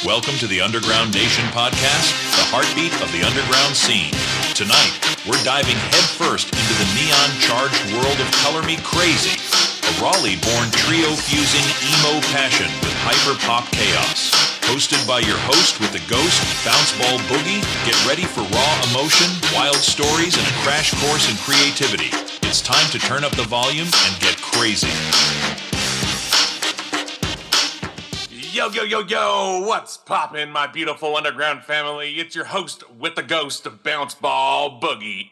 Welcome to the Underground Nation podcast, the heartbeat of the underground scene. Tonight, we're diving headfirst into the neon-charged world of Color Me Krazy, a Raleigh-born trio fusing emo passion with hyperpop chaos. Hosted by your host with the ghost, Bounce Ball Boogie, get ready for raw emotion, wild stories, and a crash course in creativity. It's time to turn up the volume and get crazy. Yo, yo, yo, yo, what's poppin', my beautiful underground family? It's your host with the ghost of Bounce Ball Boogie.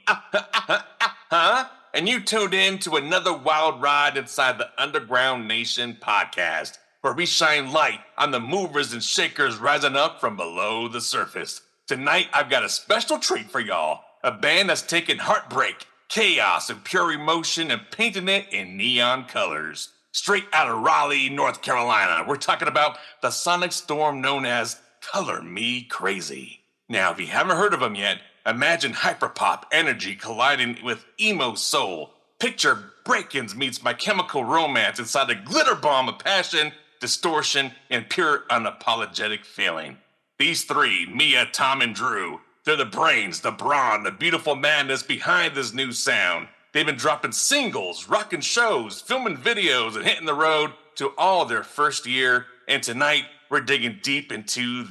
And you tuned in to another wild ride inside the Underground Nation podcast, where we shine light on the movers and shakers rising up from below the surface. Tonight, I've got a special treat for y'all. A band that's taken heartbreak, chaos, and pure emotion and painting it in neon colors. Straight out of Raleigh, North Carolina, we're talking about the sonic storm known as Color Me Krazy. Now, if you haven't heard of them yet, imagine hyperpop energy colliding with emo soul. Picture break-ins meets My Chemical Romance inside a glitter bomb of passion, distortion, and pure unapologetic feeling. These three, Mia, Tom, and Drew, they're the brains, the brawn, the beautiful madness behind this new sound. They've been dropping singles, rocking shows, filming videos, and hitting the road to all their first year. And tonight, we're digging deep into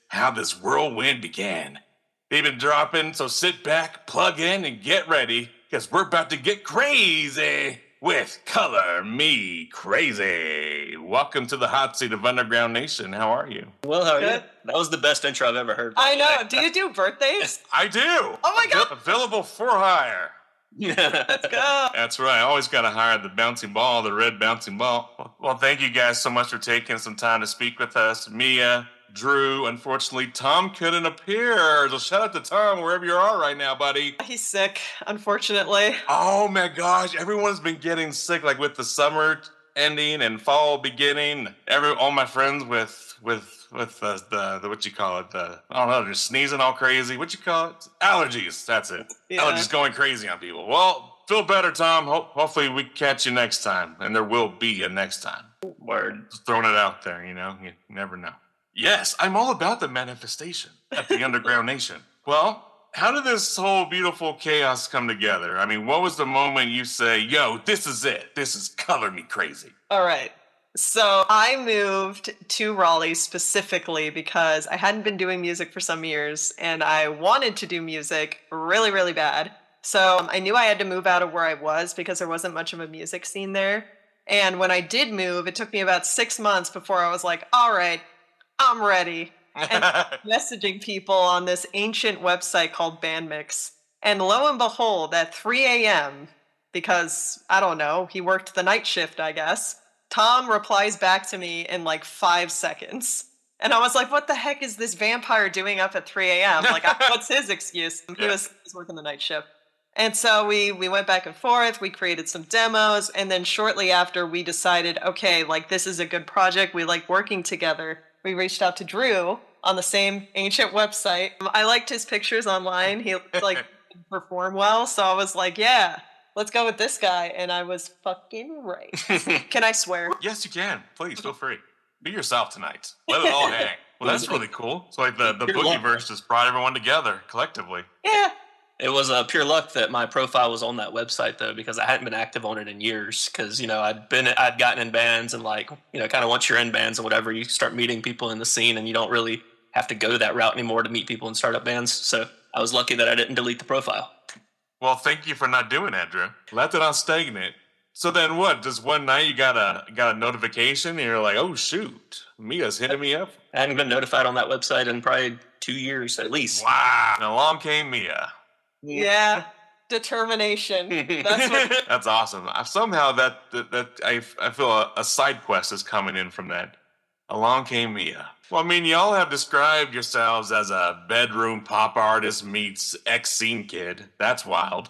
how this whirlwind began. They've been dropping, so sit back, plug in, and get ready, because we're about to get crazy with Color Me Krazy. Welcome to the hot seat of Underground Nation. How are you? Well, how are you? That was the best intro I've ever heard. I know. Do you do birthdays? I do. Oh my God. Available for hire. Let's go. That's right. I always got to hire the bouncing ball, the red bouncing ball. Well, thank you guys so much for taking some time to speak with us. Mia, Drew, unfortunately, Tom couldn't appear. So shout out to Tom, wherever you are right now, buddy. He's sick, unfortunately. Oh my gosh. Everyone's been getting sick, like with the summer ending and fall beginning. All my friends with the what you call it? I don't know, they're sneezing all crazy. What you call it? Allergies. That's it. Yeah. Allergies going crazy on people. Well, feel better, Tom. Hopefully we catch you next time, and there will be a next time. Word. Just throwing it out there, you never know. Yes, I'm all about the manifestation at the Underground Nation. Well, how did this whole beautiful chaos come together? I mean, what was the moment you say, yo, this is it. This is Color Me Krazy. All right. So I moved to Raleigh specifically because I hadn't been doing music for some years and I wanted to do music really, really bad. So I knew I had to move out of where I was because there wasn't much of a music scene there. And when I did move, it took me about 6 months before I was like, all right, I'm ready. And messaging people on this ancient website called Bandmix. And lo and behold, at 3 a.m., because, I don't know, he worked the night shift, I guess, Tom replies back to me in like 5 seconds. And I was like, what the heck is this vampire doing up at 3 a.m.? Like, what's his excuse? He was working the night shift. And so we went back and forth. We created some demos. And then shortly after, we decided, okay, like, this is a good project. We like working together. We reached out to Drew on the same ancient website. I liked his pictures online. He like performed well. So I was like, yeah, let's go with this guy. And I was fucking right. Can I swear? Yes, you can. Please, feel free. Be yourself tonight. Let it all hang. Well, that's really cool. So like the Boogie verse just brought everyone together collectively. Yeah. It was pure luck that my profile was on that website, though, because I hadn't been active on it in years. Because, I'd gotten in bands and, kind of once you're in bands and whatever, you start meeting people in the scene and you don't really have to go that route anymore to meet people and start up bands. So I was lucky that I didn't delete the profile. Well, thank you for not doing that, Drew. Left it on stagnant. So then what? Just one night you got a notification and you're like, oh, shoot, Mia's hitting me up? I hadn't been notified on that website in probably 2 years at least. Wow. And along came Mia. Yeah, determination. That's what. That's awesome. Somehow that I feel a side quest is coming in from that. Along came Mia. Well, I mean, y'all have described yourselves as a bedroom pop artist meets ex-scene kid. That's wild.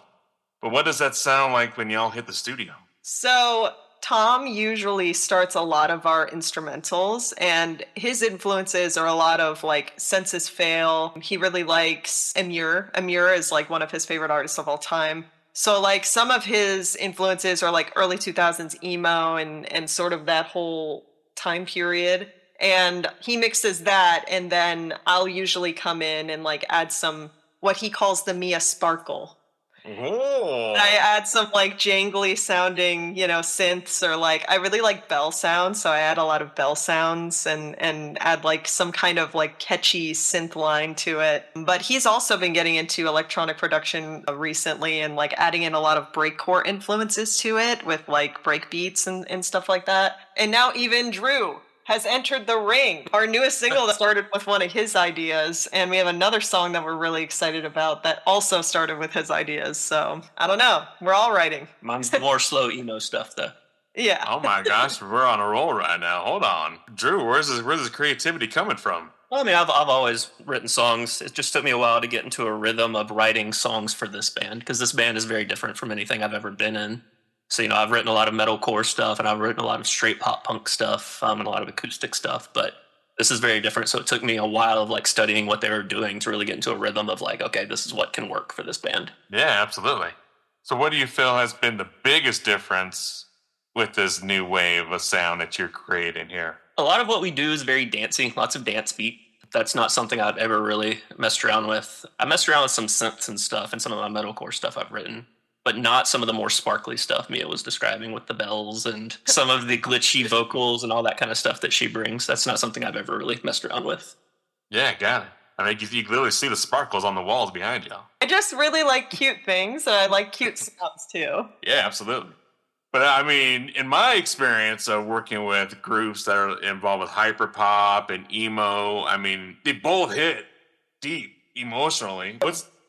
But what does that sound like when y'all hit the studio? So Tom usually starts a lot of our instrumentals, and his influences are a lot of like Census Fail. He really likes Amur. Amur is like one of his favorite artists of all time. So like some of his influences are like early 2000s emo and sort of that whole time period. And he mixes that, and then I'll usually come in and like add some what he calls the Mia sparkle. Oh. I add some like jangly sounding, synths, or like I really like bell sounds, so I add a lot of bell sounds and add like some kind of like catchy synth line to it. But he's also been getting into electronic production recently and like adding in a lot of breakcore influences to it with like break beats and stuff like that. And now even Drew has entered the ring. Our newest single that started with one of his ideas, and we have another song that we're really excited about that also started with his ideas. So I don't know. We're all writing. Mine's the more slow emo stuff, though. Yeah. Oh my gosh, we're on a roll right now. Hold on, Drew. Where's this creativity coming from? Well, I mean, I've always written songs. It just took me a while to get into a rhythm of writing songs for this band, because this band is very different from anything I've ever been in. So, I've written a lot of metalcore stuff, and I've written a lot of straight pop punk stuff, and a lot of acoustic stuff, but this is very different. So it took me a while of like studying what they were doing to really get into a rhythm of like, okay, this is what can work for this band. Yeah, absolutely. So what do you feel has been the biggest difference with this new wave of sound that you're creating here? A lot of what we do is very dancey, lots of dance beat. That's not something I've ever really messed around with. I messed around with some synths and stuff and some of my metalcore stuff I've written, but not some of the more sparkly stuff Mia was describing with the bells and some of the glitchy vocals and all that kind of stuff that she brings. That's not something I've ever really messed around with. Yeah, got it. I mean, you can literally see the sparkles on the walls behind you. I just really like cute things, and I like cute sounds too. Yeah, absolutely. But I mean, in my experience of working with groups that are involved with hyperpop and emo, I mean, they both hit deep emotionally.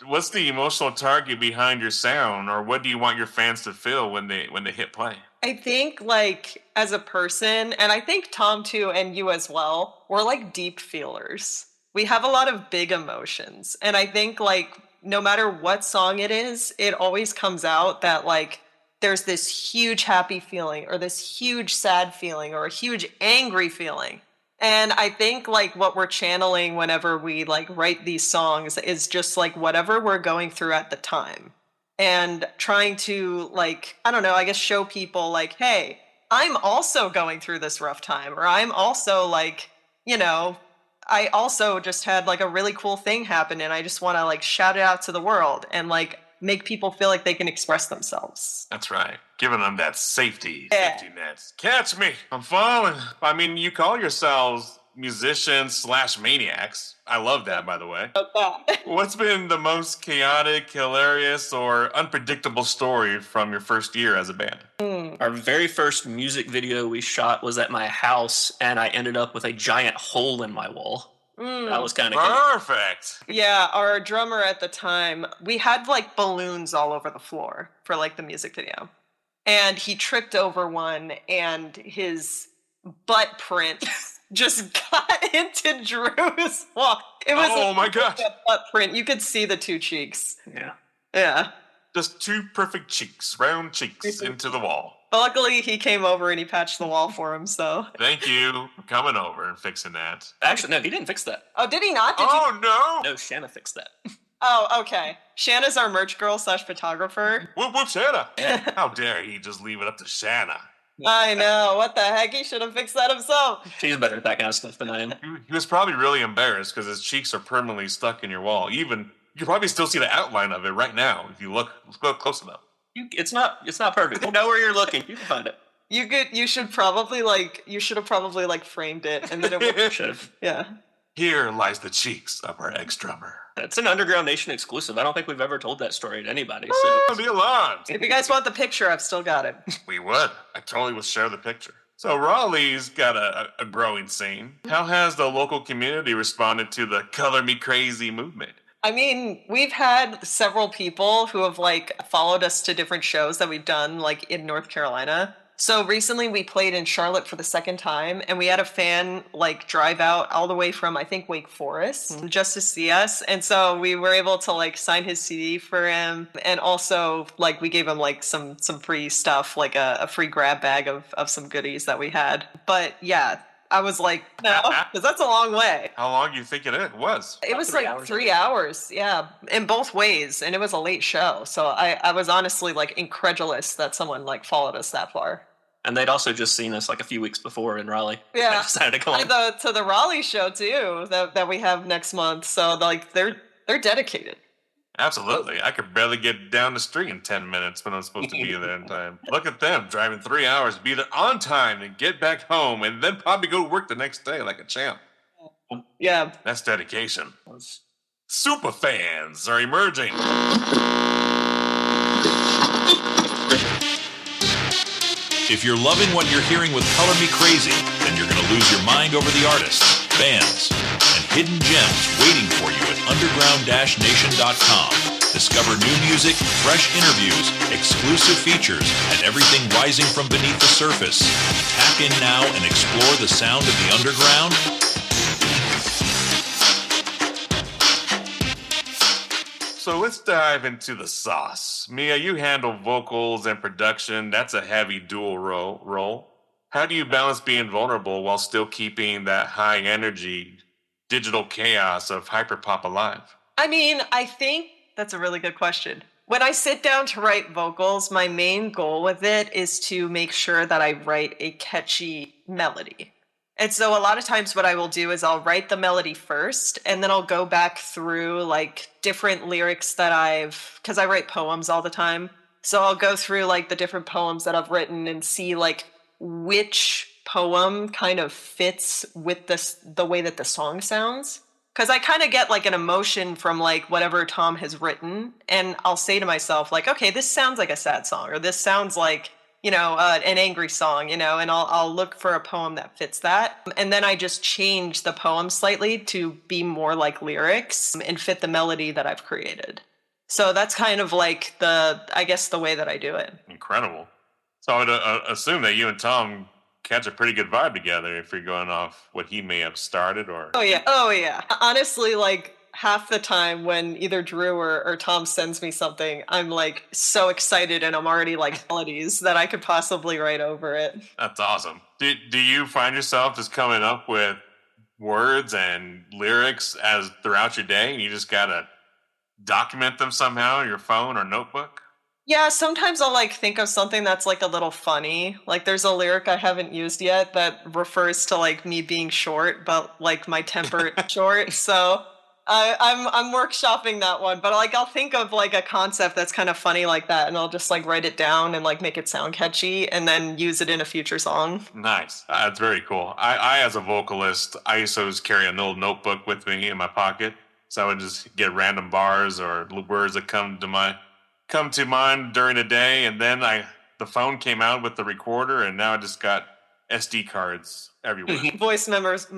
What's the emotional target behind your sound, or what do you want your fans to feel when they hit play? I think like as a person, and I think Tom too, and you as well, we're like deep feelers. We have a lot of big emotions, and I think like no matter what song it is, it always comes out that like there's this huge happy feeling or this huge sad feeling or a huge angry feeling. And I think like what we're channeling whenever we like write these songs is just like whatever we're going through at the time, and trying to like, I don't know, I guess show people like, hey, I'm also going through this rough time, or I'm also like, I also just had like a really cool thing happen, and I just want to like shout it out to the world and like make people feel like they can express themselves. That's right. Giving them that safety nets. Catch me, I'm falling. I mean, you call yourselves musicians / maniacs. I love that, by the way. What's been the most chaotic, hilarious, or unpredictable story from your first year as a band? Our very first music video we shot was at my house, and I ended up with a giant hole in my wall. That was kind of perfect. Yeah, our drummer at the time, we had like balloons all over the floor for like the music video. And he tripped over one, and his butt print just got into Drew's wall. It was my gosh. Butt print. You could see the two cheeks. Yeah. Yeah. Just two perfect cheeks, round cheeks into the wall. But luckily, he came over and he patched the wall for him, so. Thank you for coming over and fixing that. Actually, no, he didn't fix that. Oh, did he not? No! No, Shanna fixed that. Oh, okay. Shanna's our merch girl / photographer. Whoop, whoop, Shanna. How dare he just leave it up to Shanna? I know. What the heck? He should have fixed that himself. She's better at that kind of stuff than I am. He was probably really embarrassed because his cheeks are permanently stuck in your wall. You can probably still see the outline of it right now if you look close enough. It's not perfect. You know where you're looking. You can find it. You should have probably framed it, and then it would. Should have. Yeah. Here lies the cheeks of our ex-drummer. That's an Underground Nation exclusive. I don't think we've ever told that story to anybody. Oh, the alarms. If you guys want the picture, I've still got it. We would. I totally would share the picture. So Raleigh's got a growing scene. How has the local community responded to the Color Me Krazy movement? I mean, we've had several people who have followed us to different shows that we've done in North Carolina. So recently we played in Charlotte for the second time, and we had a fan drive out all the way from, I think, Wake Forest just to see us. And so we were able to sign his CD for him. And also we gave him some free stuff, a free grab bag of some goodies that we had. But yeah, I was like, no, because that's a long way. How long do you think it was? It was 3 hours, yeah, in both ways. And it was a late show. So I was honestly incredulous that someone followed us that far. And they'd also just seen us like a few weeks before in Raleigh. Yeah. I decided to come on. To the Raleigh show too that we have next month. So like they're dedicated. Absolutely. I could barely get down the street in 10 minutes when I'm supposed to be there in time. Look at them driving 3 hours to be there on time and get back home and then probably go to work the next day like a champ. Yeah. That's dedication. Super fans are emerging. If you're loving what you're hearing with Color Me Krazy, then you're going to lose your mind over the artists, bands, and hidden gems waiting for you at underground-nation.com. Discover new music, fresh interviews, exclusive features, and everything rising from beneath the surface. Tap in now and explore the sound of the underground. So let's dive into the sauce. Mia, you handle vocals and production. That's a heavy dual role. How do you balance being vulnerable while still keeping that high energy digital chaos of hyperpop alive? I mean, I think that's a really good question. When I sit down to write vocals, my main goal with it is to make sure that I write a catchy melody. And so a lot of times what I will do is I'll write the melody first, and then I'll go back through like different lyrics that because I write poems all the time. So I'll go through like the different poems that I've written and see like which poem kind of fits with the way that the song sounds. Because I kind of get like an emotion from like whatever Tom has written, and I'll say to myself like, okay, this sounds like a sad song, or this sounds like, an angry song, and I'll look for a poem that fits that. And then I just change the poem slightly to be more like lyrics and fit the melody that I've created. So that's kind of like the way that I do it. Incredible. So I would assume that you and Tom catch a pretty good vibe together if you're going off what he may have started or... Oh, yeah. Honestly, like, half the time when either Drew or Tom sends me something, I'm like so excited and I'm already like melodies that I could possibly write over it. That's awesome. Do you find yourself just coming up with words and lyrics as throughout your day and you just gotta document them somehow on your phone or notebook? Yeah, sometimes I'll like think of something that's like a little funny. Like there's a lyric I haven't used yet that refers to like me being short, but like my temper short. So I'm workshopping that one, but like I'll think of like a concept that's kind of funny like that, and I'll just like write it down and like make it sound catchy, and then use it in a future song. Nice, that's very cool. I as a vocalist, I used to always carry a little notebook with me in my pocket, so I would just get random bars or words that come to mind during the day, and then the phone came out with the recorder, and now I just got SD cards everywhere. Voice memos.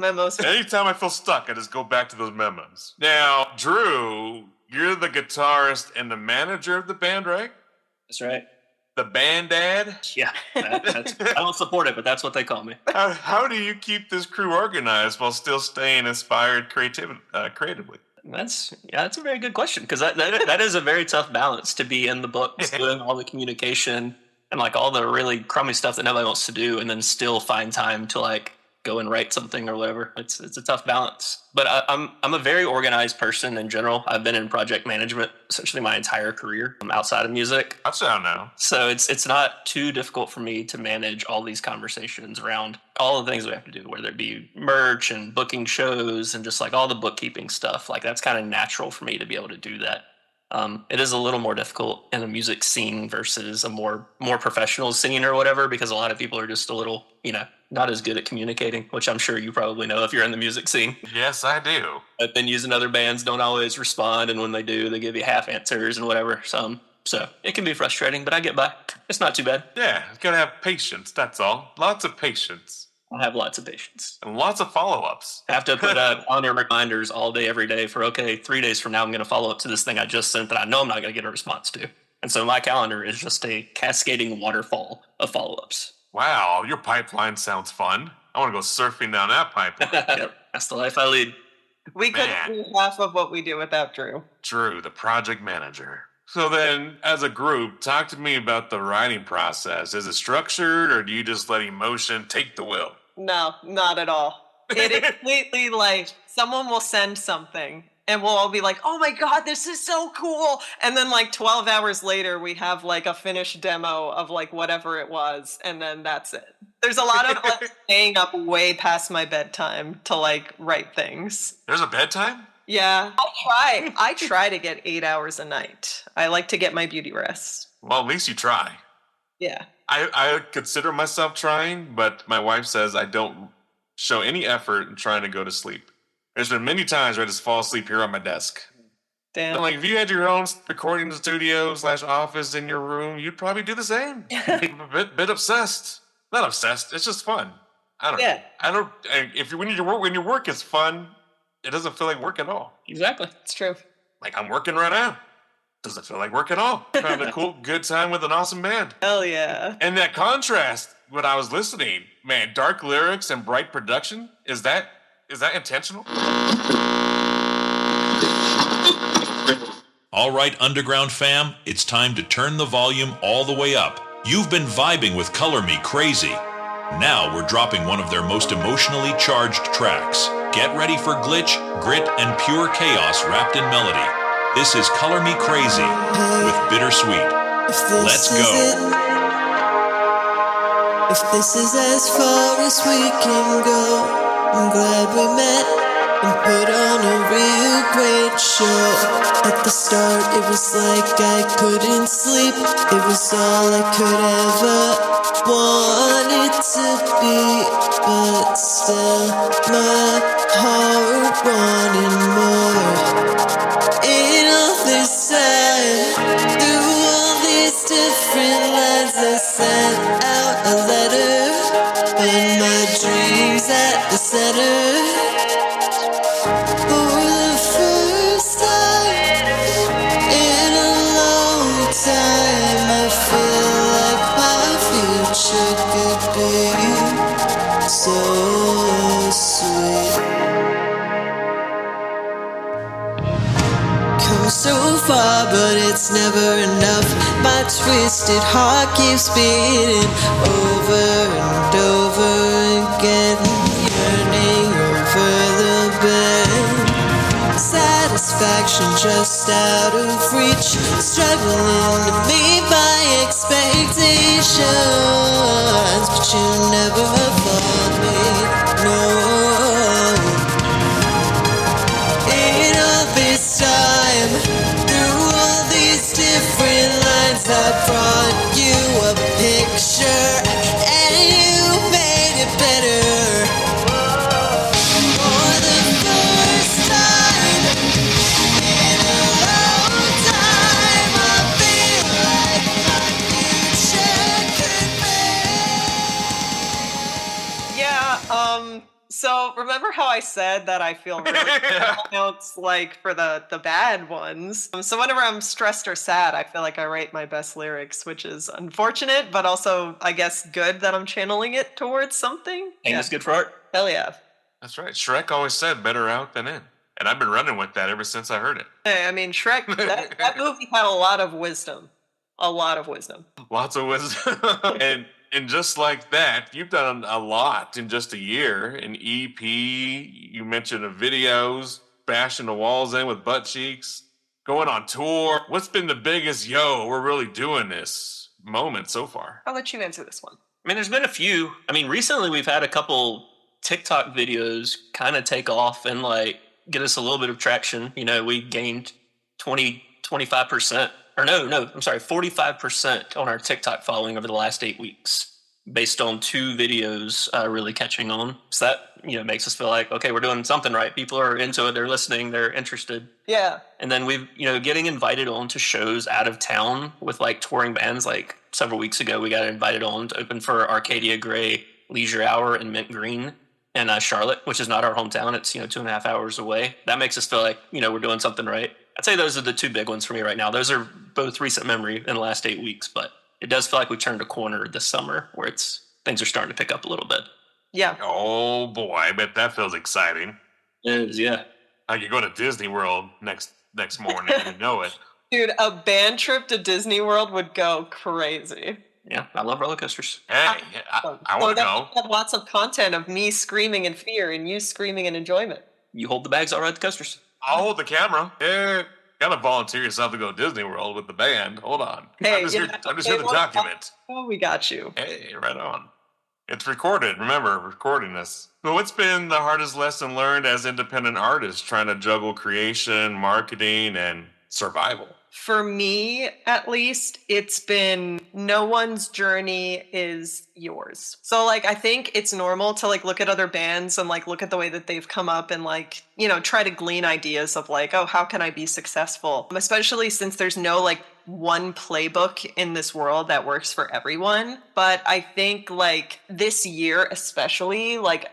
Anytime I feel stuck, I just go back to those memos. Now, Drew, you're the guitarist and the manager of the band, right? That's right. The band dad? Yeah. I don't support it, but that's what they call me. How do you keep this crew organized while still staying inspired creatively? That's a very good question, because that is a very tough balance to be in the books, doing all the communication and like all the really crummy stuff that nobody wants to do, and then still find time to like go and write something or whatever. It's a tough balance. But I'm a very organized person in general. I've been in project management essentially my entire career outside of music. I sound now. So it's not too difficult for me to manage all these conversations around all the things we have to do, whether it be merch and booking shows and just like all the bookkeeping stuff. Like that's kind of natural for me to be able to do that. It is a little more difficult in a music scene versus a more professional scene or whatever, because a lot of people are just a little, not as good at communicating, which I'm sure you probably know if you're in the music scene. Yes, I do. But then using other bands don't always respond, and when they do, they give you half answers and whatever. So it can be frustrating, but I get by. It's not too bad. Yeah, you gotta have patience, that's all. Lots of patience. I have lots of patience. And lots of follow-ups. I have to put on your reminders all day, every day for, 3 days from now, I'm going to follow up to this thing I just sent that I know I'm not going to get a response to. And so my calendar is just a cascading waterfall of follow-ups. Wow, your pipeline sounds fun. I want to go surfing down that pipeline. Yep, that's the life I lead. We couldn't do half of what we do without Drew. Drew, the project manager. So then, as a group, talk to me about the writing process. Is it structured, or do you just let emotion take the wheel? No, not at all. It is completely like someone will send something And we'll all be like, oh my God, this is so cool. And then like 12 hours later, we have like a finished demo of like whatever it was. And then that's it. There's a lot of like staying up way past my bedtime to like write things. There's a bedtime? Yeah. I try to get 8 hours a night. I like to get my beauty rest. Well, at least you try. Yeah. I consider myself trying, but my wife says I don't show any effort in trying to go to sleep. There's been many times where I just fall asleep here on my desk. Damn. Like, if you had your own recording studio / office in your room, you'd probably do the same. I'm a bit obsessed. Not obsessed. It's just fun. I don't know. I don't. If when your work is fun, it doesn't feel like work at all. Exactly. It's true. Like, I'm working right now. Doesn't feel like work at all. Having a cool, good time with an awesome band. Hell yeah. And that contrast, when I was listening, man, dark lyrics and bright production, is that intentional? All right, Underground fam, it's time to turn the volume all the way up. You've been vibing with Color Me Krazy. Now we're dropping one of their most emotionally charged tracks. Get ready for glitch, grit, and pure chaos wrapped in melody. This is Color Me Krazy with Bittersweet. Let's go. If this is as far as we can go, I'm glad we met and put on a real great show. At the start it was like I couldn't sleep. It was all I could ever want it to be. But still my heart wanted more. In all this time, through all these different lines, I sent out a letter, and my dreams at the center. For the first time in a long time, I feel like my future could be so sweet. Come so far, but it's never enough. My twisted heart keeps beating over and over again, yearning over the bed. Satisfaction just out of reach, struggling to meet my expectations, but you never found me, no. In all this time, through all these different lines, I brought you a picture, and you made it better. For the first time in a long time, I feel like my future could be. Yeah, so remember how I said that I feel really notes like for the bad ones. So whenever I'm stressed or sad, I feel like I write my best lyrics, which is unfortunate, but also I guess good that I'm channeling it towards something. Pain is good for art. Hell yeah. That's right. Shrek always said better out than in. And I've been running with that ever since I heard it. Hey, I mean, Shrek, that movie had a lot of wisdom. A lot of wisdom. Lots of wisdom. And just like that, you've done a lot in just a year. An EP, you mentioned the videos, bashing the walls in with butt cheeks, going on tour. What's been the biggest, we're really doing this moment so far? I'll let you answer this one. I mean, there's been a few. I mean, recently we've had a couple TikTok videos kind of take off and like get us a little bit of traction. You know, we gained 25%. Or no, I'm sorry, 45% on our TikTok following over the last 8 weeks based on 2 videos really catching on. So that, makes us feel like, okay, we're doing something right. People are into it. They're listening. They're interested. Yeah. And then we've, getting invited on to shows out of town with like touring bands. Like several weeks ago, we got invited on to open for Arcadia Gray, Leisure Hour, and Mint Green in Charlotte, which is not our hometown. It's, 2.5 hours away. That makes us feel like, we're doing something right. I'd say those are the 2 big ones for me right now. Those are both recent memory in the last 8 weeks, but it does feel like we turned a corner this summer where things are starting to pick up a little bit. Yeah. Oh boy, I bet that feels exciting. It is, yeah. Like you go to Disney World next morning, you know it. Dude, a band trip to Disney World would go crazy. Yeah, I love roller coasters. Hey, I want to go. Have lots of content of me screaming in fear and you screaming in enjoyment. You hold the bags, I'll ride the coasters. I'll hold the camera. Yeah. Gotta volunteer yourself to go to Disney World with the band. Hold on. Hey, I'm just here to document. Oh, we got you. Hey, right on. It's recorded. Remember, recording this. So what's been the hardest lesson learned as independent artists trying to juggle creation, marketing, and survival? For me, at least, it's been no one's journey is yours. So, like, I think it's normal to, like, look at other bands and, like, look at the way that they've come up and, like, you know, try to glean ideas of, like, oh, how can I be successful? Especially since there's no, like, one playbook in this world that works for everyone. But I think, like, this year especially, like,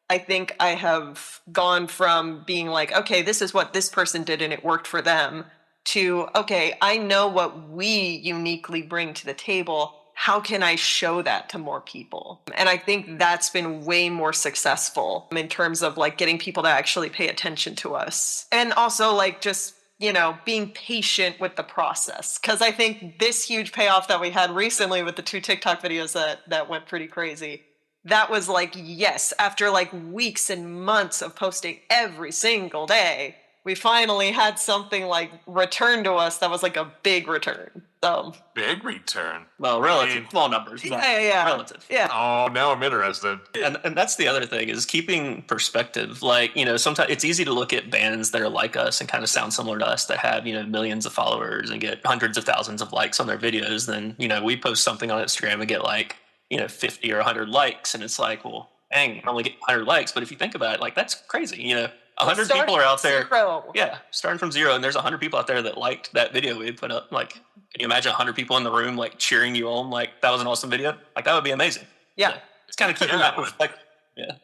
I think I have gone from being like, okay, this is what this person did and it worked for them, to, okay, I know what we uniquely bring to the table. How can I show that to more people? And I think that's been way more successful in terms of like getting people to actually pay attention to us. And also like just, you know, being patient with the process. Because I think this huge payoff that we had recently with the 2 TikTok videos that went pretty crazy, that was like, yes, after like weeks and months of posting every single day, we finally had something like return to us that was like a big return. So Big return. Well, relative, small numbers, but relative. Yeah. Oh, now I'm interested. And that's the other thing is keeping perspective. Like, you know, sometimes it's easy to look at bands that are like us and kind of sound similar to us that have, you know, millions of followers and get hundreds of thousands of likes on their videos. Then, you know, we post something on Instagram and get like, you know, 50 or 100 likes. And it's like, well, dang, I only get 100 likes. But if you think about it, like, that's crazy, you know. 100 people are out there. Yeah, starting from zero, and there's 100 people out there that liked that video we put up. Like, can you imagine 100 people in the room like cheering you on? Like, that was an awesome video. Like, that would be amazing. Yeah, so it's kind of keeping that perspective. Yeah.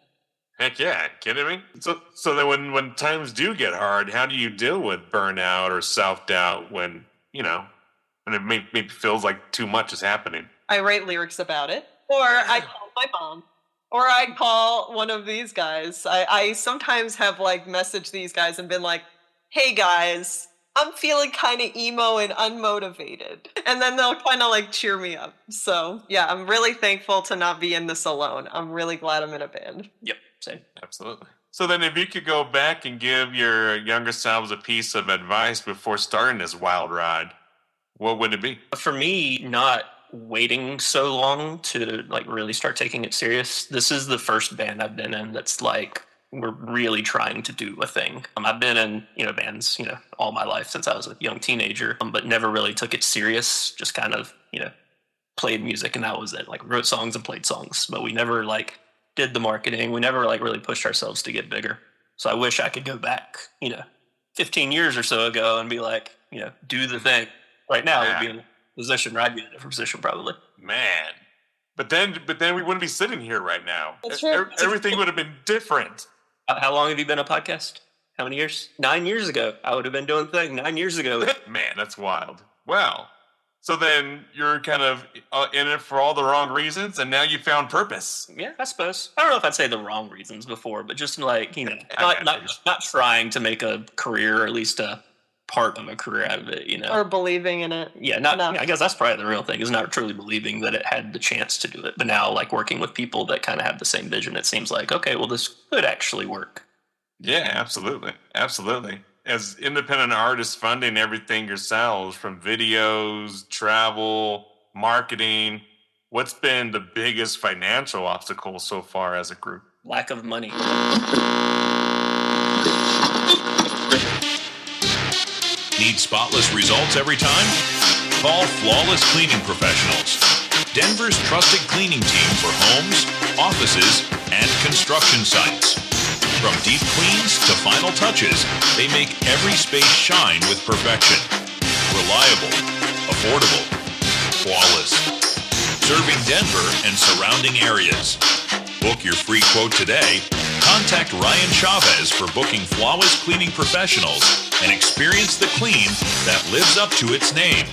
Heck yeah, kidding me? So then when times do get hard, how do you deal with burnout or self-doubt when, you know, when it maybe feels like too much is happening? I write lyrics about it, or I call my mom. Or I call one of these guys. I sometimes have like messaged these guys and been like, hey guys, I'm feeling kind of emo and unmotivated. And then they'll kind of like cheer me up. So yeah, I'm really thankful to not be in this alone. I'm really glad I'm in a band. Yep, same. Absolutely. So then if you could go back and give your younger selves a piece of advice before starting this wild ride, what would it be? For me, not waiting so long to like really start taking it serious. This is the first band I've been in that's like we're really trying to do a thing. I've been in, you know, bands, you know, all my life since I was a young teenager, but never really took it serious. Just kind of, you know, played music and that was it. Like wrote songs and played songs, but we never like did the marketing. We never like really pushed ourselves to get bigger. So I wish I could go back, you know, 15 years or so ago and be like, you know, do the thing. Right now it would be in a position where I'd be in a different position probably. Man. But then we wouldn't be sitting here right now. That's true. Everything would have been different. How long have you been a podcast? How many years? 9 years ago. I would have been doing the thing 9 years ago. Man, that's wild. Well, so then you're kind of in it for all the wrong reasons, and now you found purpose. Yeah, I suppose. I don't know if I'd say the wrong reasons before, but just like, you know, not trying to make a career, or at least a part of a career out of it, you know. Or believing in it. Yeah, I guess that's probably the real thing, is not truly believing that it had the chance to do it. But now, like, working with people that kind of have the same vision, it seems like, okay, well, this could actually work. Yeah, absolutely. Absolutely. As independent artists funding everything yourselves, from videos, travel, marketing, what's been the biggest financial obstacle so far as a group? Lack of money. Need spotless results every time? Call Flawless Cleaning Professionals, Denver's trusted cleaning team for homes, offices, and construction sites. From deep cleans to final touches, they make every space shine with perfection. Reliable, affordable, flawless. Serving Denver and surrounding areas. Book your free quote today. Contact Ryan Chavez for booking Flawless Cleaning Professionals and experience the clean that lives up to its name.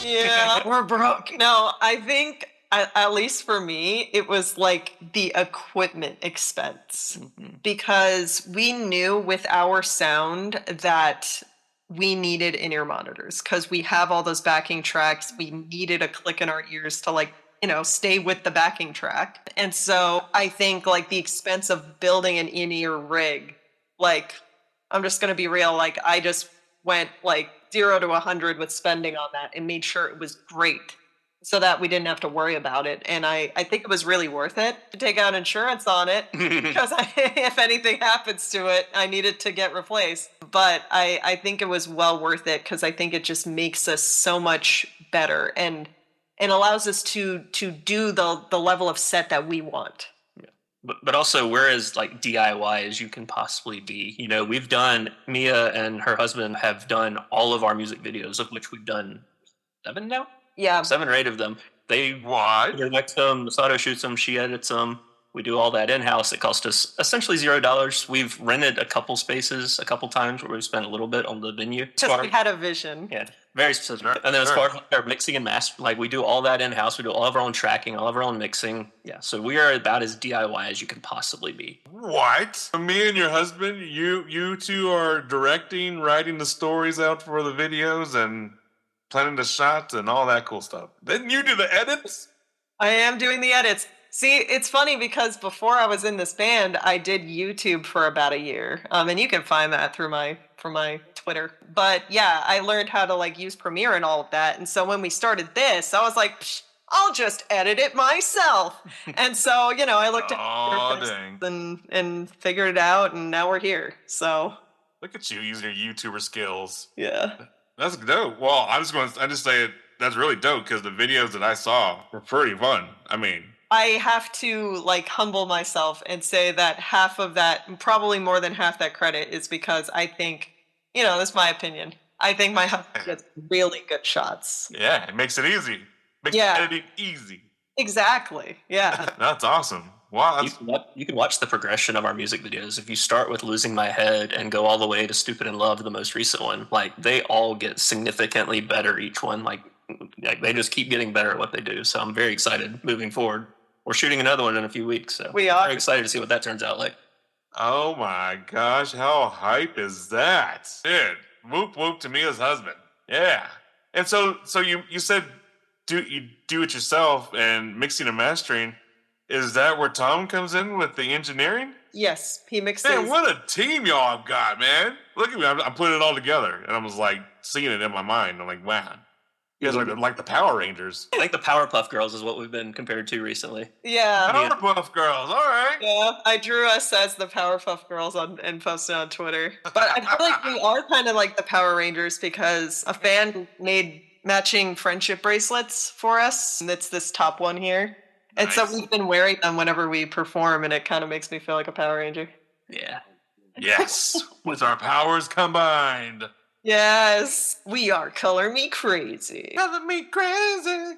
Yeah, we're broke. No, I think, at least for me, it was like the equipment expense. Mm-hmm. Because we knew with our sound that we needed in-ear monitors because we have all those backing tracks. We needed a click in our ears to like stay with the backing track. And so I think like the expense of building an in-ear rig, like I'm just going to be real, like I just went like 0 to 100 with spending on that and made sure it was great so that we didn't have to worry about it. And I think it was really worth it to take out insurance on it because if anything happens to it, I need it to get replaced. But I think it was well worth it because I think it just makes us so much better and allows us to do the level of set that we want. But also we're as like DIY as you can possibly be. We've done, Mia and her husband have done all of our music videos, of which we've done 7 now? Yeah. 7 or 8 of them. They direct them, Sato shoots them, she edits them. We do all that in-house. It cost us essentially $0. We've rented a couple spaces a couple times where we've spent a little bit on the venue. Because we had a vision. Yeah, very specific. And then as far as our mixing and master, like we do all that in-house. We do all of our own tracking, all of our own mixing. Yeah, so we are about as DIY as you can possibly be. What? Me and your husband, you two are directing, writing the stories out for the videos and planning the shots and all that cool stuff. Then you do the edits? I am doing the edits. See, it's funny because before I was in this band, I did YouTube for about a year. And you can find that from my Twitter. But yeah, I learned how to like use Premiere and all of that. And so when we started this, I was like, I'll just edit it myself. And so, I looked at and figured it out, and now we're here. So look at you using your YouTuber skills. Yeah. That's dope. Well, I just say that's really dope because the videos that I saw were pretty fun. I mean, I have to like humble myself and say that half of that, probably more than half that credit is because I think, that's my opinion. I think my husband gets really good shots. Yeah, it makes it easy. Makes editing easy. Exactly. Yeah. That's awesome. Wow. You can watch the progression of our music videos. If you start with Losing My Head and go all the way to Stupid in Love, the most recent one, like they all get significantly better each one. Like they just keep getting better at what they do. So I'm very excited moving forward. We're shooting another one in a few weeks, so we are very excited to see what that turns out like. Oh my gosh, how hype is that? Dude, whoop whoop to Mia's husband. Yeah. And so you said you do it yourself and mixing and mastering. Is that where Tom comes in with the engineering? Yes, he mixes. Man, what a team y'all have got, man. Look at me, I'm putting it all together. And I was like seeing it in my mind. I'm like, wow. You guys are like the Power Rangers. I think the Powerpuff Girls is what we've been compared to recently. Yeah. Powerpuff Girls, all right. Yeah, I drew us as the Powerpuff Girls and posted on Twitter. But I feel like we are kind of like the Power Rangers because a fan made matching friendship bracelets for us. And it's this top one here. And nice. So we've been wearing them whenever we perform, and it kind of makes me feel like a Power Ranger. Yeah. Yes, with our powers combined. Yes, we are Color Me Krazy. Color Me Krazy.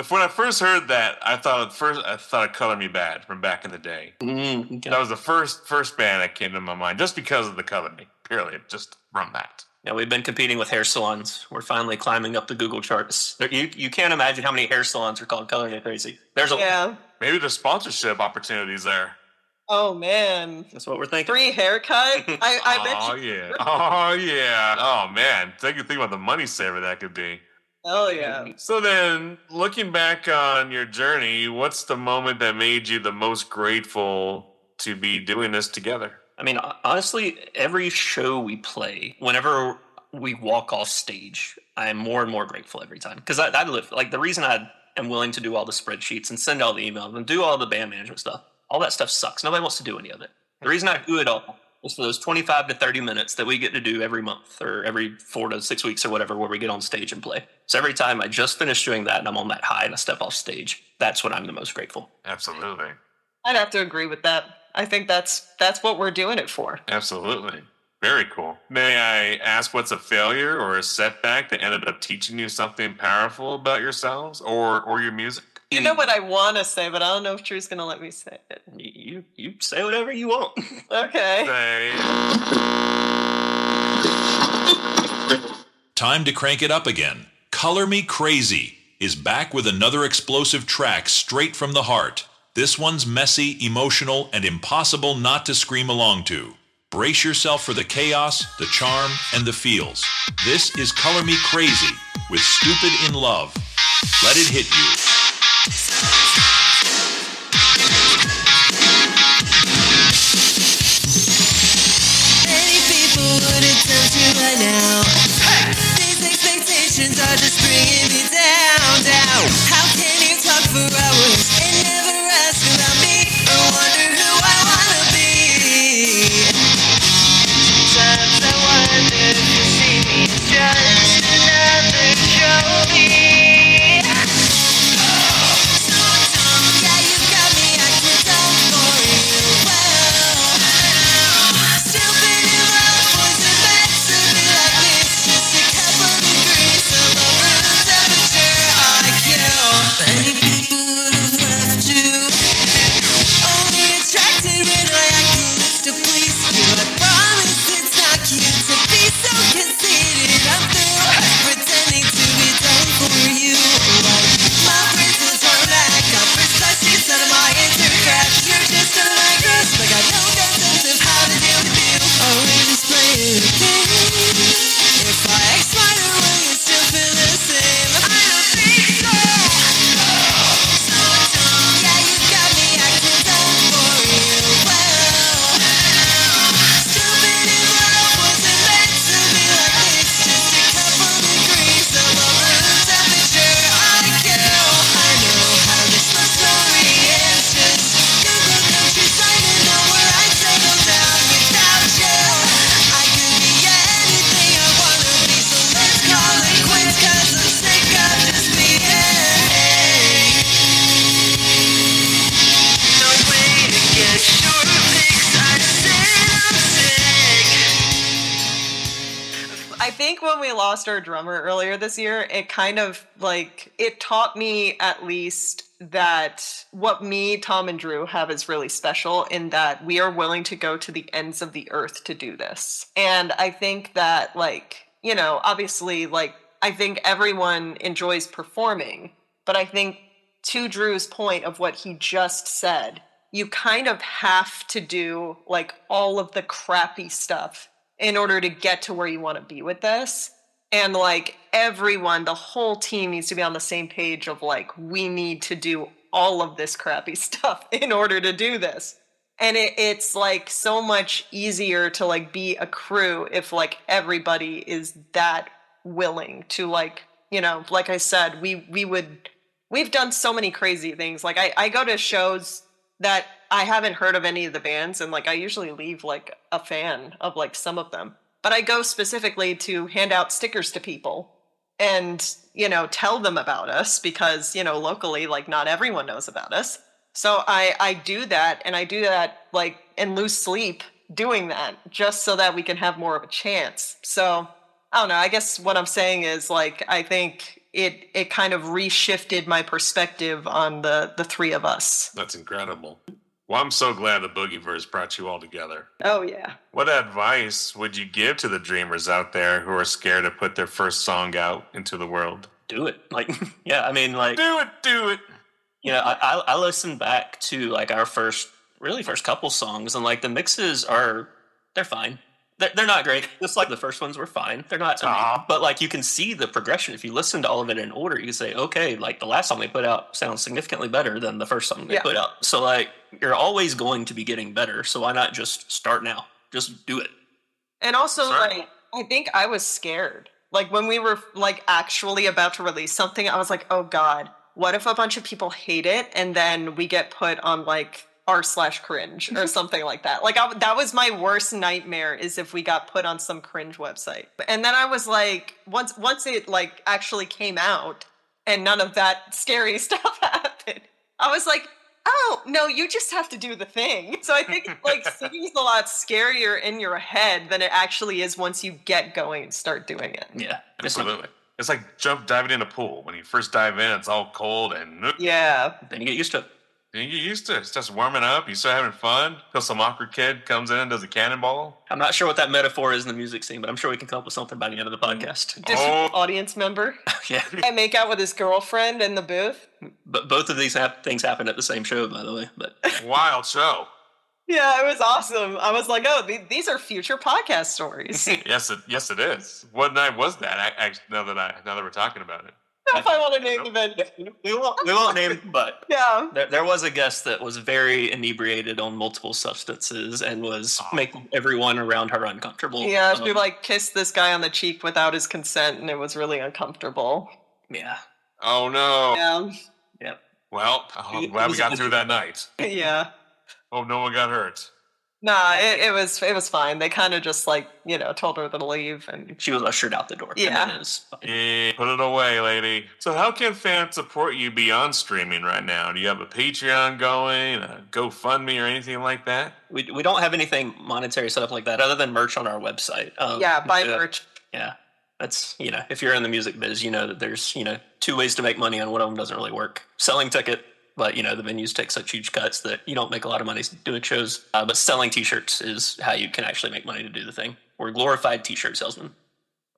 When I first heard that, I thought of Color Me Bad from back in the day. Okay. That was the first band that came to my mind, just because of the Color Me, purely just from that. Yeah, we've been competing with hair salons. We're finally climbing up the Google charts. You can't imagine how many hair salons are called Color Me Krazy. Maybe there's sponsorship opportunities there. Oh man, that's what we're thinking. Free haircut. I bet you. Oh yeah. Oh man, think about the money saver that could be. Hell yeah. So then, looking back on your journey, what's the moment that made you the most grateful to be doing this together? I mean, honestly, every show we play, whenever we walk off stage, I am more and more grateful every time. Because I live, like, the reason I am willing to do all the spreadsheets and send all the emails and do all the band management stuff, all that stuff sucks. Nobody wants to do any of it. The reason I do it all is for those 25 to 30 minutes that we get to do every month or every 4 to 6 weeks or whatever, where we get on stage and play. So every time I just finish doing that and I'm on that high and I step off stage, that's when I'm the most grateful. Absolutely. I'd have to agree with that. I think that's what we're doing it for. Absolutely. Very cool. May I ask what's a failure or a setback that ended up teaching you something powerful about yourselves or your music? You know what I want to say, but I don't know if Drew's going to let me say it. You say whatever you want. Okay. Time to crank it up again. Color Me Krazy is back with another explosive track straight from the heart. This one's messy, emotional, and impossible not to scream along to. Brace yourself for the chaos, the charm, and the feels. This is Color Me Krazy with Stupid in Love. Let it hit you. think when we lost our drummer earlier this year, it kind of like, it taught me at least that what me, Tom, and Drew have is really special in that we are willing to go to the ends of the earth to do this. And I think that, like, you know, obviously, like, I think everyone enjoys performing, but I think to Drew's point of what he just said, you kind of have to do like all of the crappy stuff in order to get to where you want to be with this. And like everyone, the whole team needs to be on the same page of like, we need to do all of this crappy stuff in order to do this. And it's like so much easier to like be a crew if like everybody is that willing to, like, you know, like I said, we've done so many crazy things. Like I go to shows that I haven't heard of any of the bands, and like I usually leave like a fan of like some of them. But I go specifically to hand out stickers to people and, you know, tell them about us because, you know, locally, like not everyone knows about us. So I do that, and I do that like and lose sleep doing that just so that we can have more of a chance. So I don't know. I guess what I'm saying is like, I think it kind of reshifted my perspective on the three of us. That's incredible. Well, I'm so glad the Boogieverse brought you all together. Oh, yeah. What advice would you give to the dreamers out there who are scared to put their first song out into the world? Do it. Like, yeah, I mean, like... Do it! You know, I listened back to, like, our first couple songs, and, like, the mixes they're fine. They're not great. Just like the first ones were fine. They're not amazing. But, like, you can see the progression. If you listen to all of it in order, you can say, okay, like, the last song they put out sounds significantly better than the first song they put out. So, like, you're always going to be getting better. So why not just start now? Just do it. And also, like, I think I was scared. Like, when we were, like, actually about to release something, I was like, oh, God, what if a bunch of people hate it and then we get put on, like, r/cringe or something like that. Like that was my worst nightmare, is if we got put on some cringe website. And then I was like, once it like actually came out and none of that scary stuff happened, I was like, oh no, you just have to do the thing. So I think like singing's a lot scarier in your head than it actually is once you get going and start doing it. Yeah, absolutely. It's like diving in a pool. When you first dive in, it's all cold and yeah. Then you get used to it. You get used to it. It's just warming up. You start having fun. Till some awkward kid comes in and does a cannonball. I'm not sure what that metaphor is in the music scene, but I'm sure we can come up with something by the end of the podcast. Audience member. Yeah. I make out with his girlfriend in the booth. But both of these things happened at the same show, by the way. But wild show. Yeah, it was awesome. I was like, oh, these are future podcast stories. Yes, it is. What night was that? Now that we're talking about it. If I want to name the venue. We won't name, but yeah, there was a guest that was very inebriated on multiple substances and was making everyone around her uncomfortable. Yeah, she like kissed this guy on the cheek without his consent, and it was really uncomfortable. Yeah. Oh no. Yeah. Yep. Well, I'm glad we got through that night. Yeah. Hope no one got hurt. Nah, it was fine. They kind of just like, you know, told her to leave, and she was ushered out the door. Yeah. Yeah, put it away, lady. So how can fans support you beyond streaming right now? Do you have a Patreon going, a GoFundMe, or anything like that? We don't have anything monetary set up like that other than merch on our website. Buy merch. Yeah. That's, you know, if you're in the music biz, you know that there's, you know, two ways to make money, and one of them doesn't really work. Selling ticket. But, you know, the venues take such huge cuts that you don't make a lot of money doing shows. But selling T-shirts is how you can actually make money to do the thing. We're glorified T-shirt salesmen.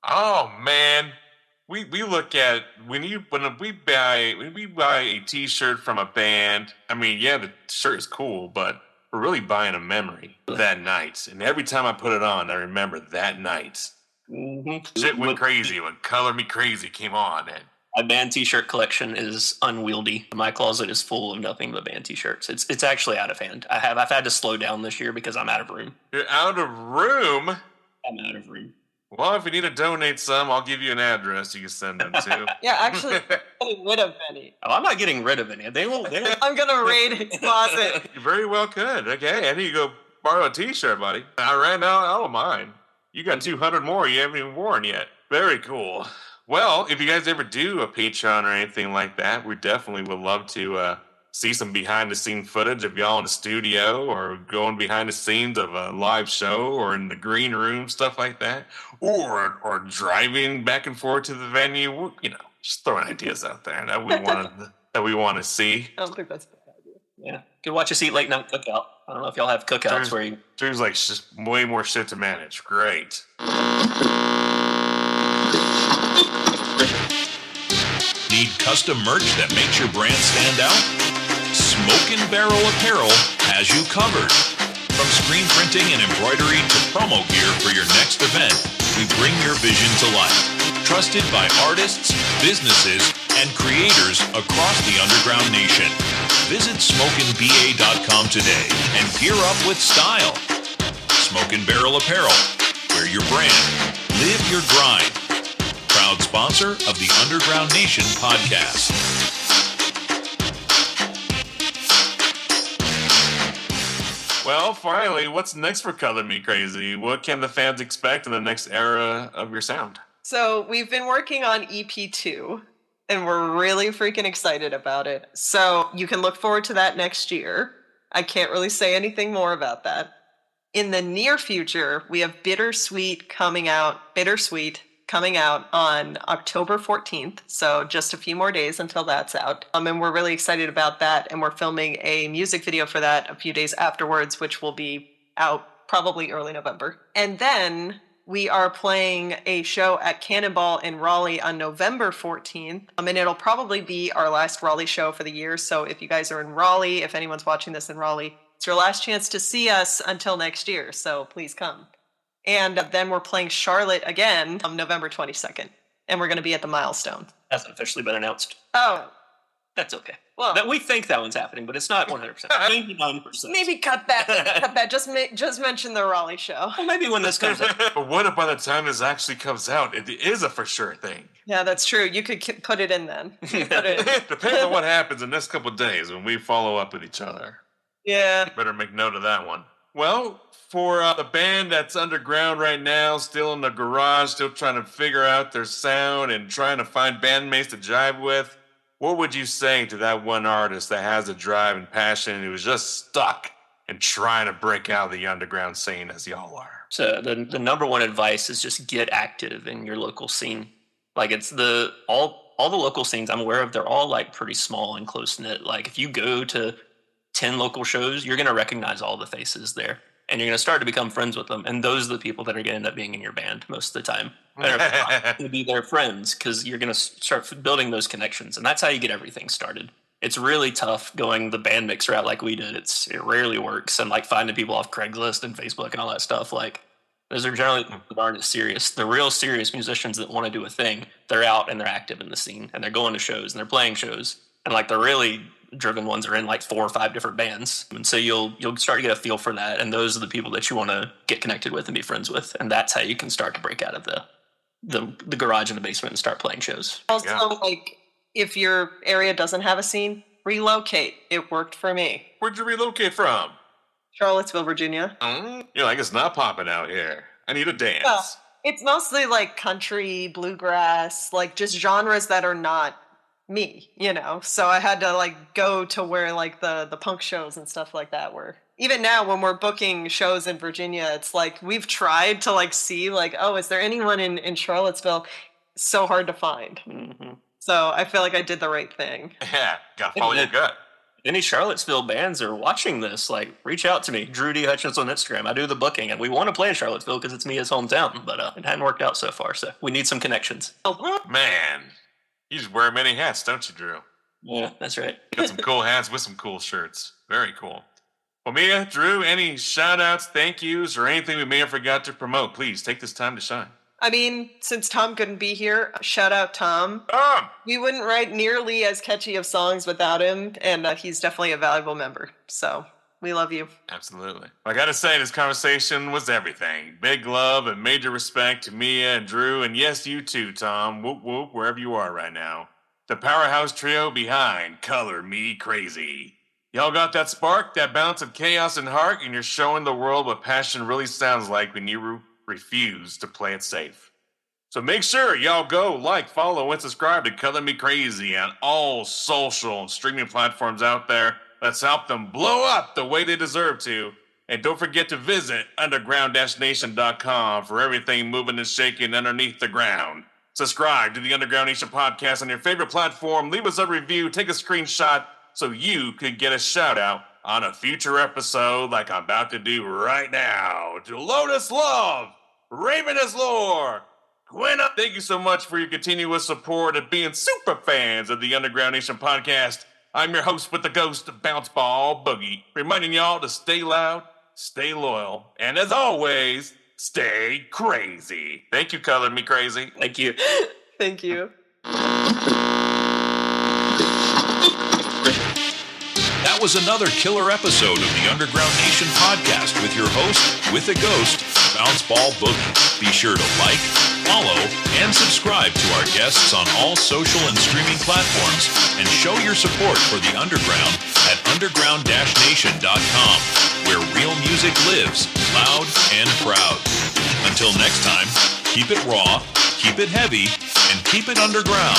Oh, man. We look at when we buy a T-shirt from a band. I mean, yeah, the shirt is cool, but we're really buying a memory of that night. And every time I put it on, I remember that night. Mm-hmm. Shit went crazy when Color Me Krazy came on, and my band T-shirt collection is unwieldy. My closet is full of nothing but band T-shirts. It's actually out of hand. I've had to slow down this year because I'm out of room. You're out of room? I'm out of room. Well, if you need to donate some, I'll give you an address you can send them to. Yeah, actually, I'm getting rid of any. Oh, I'm not getting rid of any. They won't. I'm gonna raid his closet. You very well could. Okay, I need to go borrow a T-shirt, buddy. I ran out of mine. You got 200 more you haven't even worn yet. Very cool. Well, if you guys ever do a Patreon or anything like that, we definitely would love to see some behind the scene footage of y'all in the studio or going behind the scenes of a live show or in the green room, stuff like that, or driving back and forth to the venue, just throwing ideas out there that we want to see. I don't think that's a bad idea. Yeah. Could watch us eat late night cookout. I don't know if y'all have cookouts where you... Drew's like just way more shit to manage. Great. Need custom merch that makes your brand stand out? Smoke and Barrel Apparel has you covered. From screen printing and embroidery to promo gear for your next event, we bring your vision to life. Trusted by artists, businesses, and creators across the underground nation. Visit smokeandba.com today and gear up with style. Smoke and Barrel Apparel, wear your brand, live your grind. Proud sponsor of the Underground Nation podcast. Well, finally, what's next for Color Me Krazy? What can the fans expect in the next era of your sound? So we've been working on EP2, and we're really freaking excited about it. So you can look forward to that next year. I can't really say anything more about that. In the near future, we have Bittersweet coming out on October 14th. So just a few more days until that's out. And we're really excited about that. And we're filming a music video for that a few days afterwards, which will be out probably early November. And then we are playing a show at Cannonball in Raleigh on November 14th. And it'll probably be our last Raleigh show for the year. So if you guys are in Raleigh, if anyone's watching this in Raleigh, it's your last chance to see us until next year. So please come. And then we're playing Charlotte again on November 22nd. And we're going to be at the Milestone. Hasn't officially been announced. Oh. That's okay. Well, we think that one's happening, but it's not 100%. 99%. Maybe cut that. Just mention the Raleigh show. Well, maybe when this comes out. But what if by the time this actually comes out, it is a for sure thing? Yeah, that's true. You could put it in then. Depends on what happens in the next couple of days when we follow up with each other. Yeah. Better make note of that one. Well, for the band that's underground right now, still in the garage, still trying to figure out their sound and trying to find bandmates to jive with, what would you say to that one artist that has a drive and passion and who is just stuck and trying to break out of the underground scene as y'all are? So the number one advice is just get active in your local scene. Like it's all the local scenes I'm aware of, they're all like pretty small and close knit. Like if you go to 10 local shows, you're going to recognize all the faces there. And you're going to start to become friends with them. And those are the people that are going to end up being in your band most of the time. They're going to be their friends because you're going to start building those connections. And that's how you get everything started. It's really tough going the band mix route like we did. It rarely works. And like finding people off Craigslist and Facebook and all that stuff, like those are generally people that aren't as serious. The real serious musicians that want to do a thing, they're out and they're active in the scene. And they're going to shows and they're playing shows. And like the really driven ones are in like 4 or 5 different bands. And so you'll start to get a feel for that. And those are the people that you want to get connected with and be friends with. And that's how you can start to break out of the garage and the basement and start playing shows. Also, like, if your area doesn't have a scene, relocate. It worked for me. Where'd you relocate from? Charlottesville, Virginia. You're like, it's not popping out here. I need a dance. Well, it's mostly like country, bluegrass, like just genres that are not me, so I had to like go to where like the punk shows and stuff like that were. Even now when we're booking shows in Virginia, it's like we've tried to like see like, oh, is there anyone in Charlottesville? It's so hard to find. Mm-hmm. So I feel like I did the right thing. Yeah, gotta follow your gut. Any Charlottesville bands are watching this, like reach out to me, Drew D. Hutchins on Instagram. I do the booking and we want to play in Charlottesville because it's Mia's hometown, but it hadn't worked out so far, so we need some connections. Man, you just wear many hats, don't you, Drew? Yeah, that's right. Got some cool hats with some cool shirts. Very cool. Well, Mia, Drew, any shout-outs, thank yous, or anything we may have forgot to promote, please take this time to shine. I mean, since Tom couldn't be here, shout out Tom. We wouldn't write nearly as catchy of songs without him, and he's definitely a valuable member. So, we love you. Absolutely. I gotta say, this conversation was everything. Big love and major respect to Mia and Drew, and yes, you too, Tom. Whoop whoop, wherever you are right now. The powerhouse trio behind Color Me Krazy. Y'all got that spark, that bounce of chaos and heart, and you're showing the world what passion really sounds like when you refuse to play it safe. So make sure y'all go like, follow, and subscribe to Color Me Krazy on all social and streaming platforms out there. Let's help them blow up the way they deserve to. And don't forget to visit underground-nation.com for everything moving and shaking underneath the ground. Subscribe to the Underground Nation podcast on your favorite platform. Leave us a review, take a screenshot so you could get a shout out on a future episode like I'm about to do right now. To Lotus Love, Ravenous Lore, Gwenna, thank you so much for your continuous support and being super fans of the Underground Nation podcast. I'm your host with the ghost, Bounce Ball Boogie, reminding y'all to stay loud, stay loyal, and as always, stay crazy. Thank you, Color Me Krazy. Thank you. Thank you. That was another killer episode of the Underground Nation podcast with your host, with a ghost, Bounce Ball Boogie. Be sure to like, follow, and subscribe to our guests on all social and streaming platforms, and show your support for the Underground at underground-nation.com, where real music lives, loud and proud. Until next time, keep it raw, keep it heavy, and keep it underground.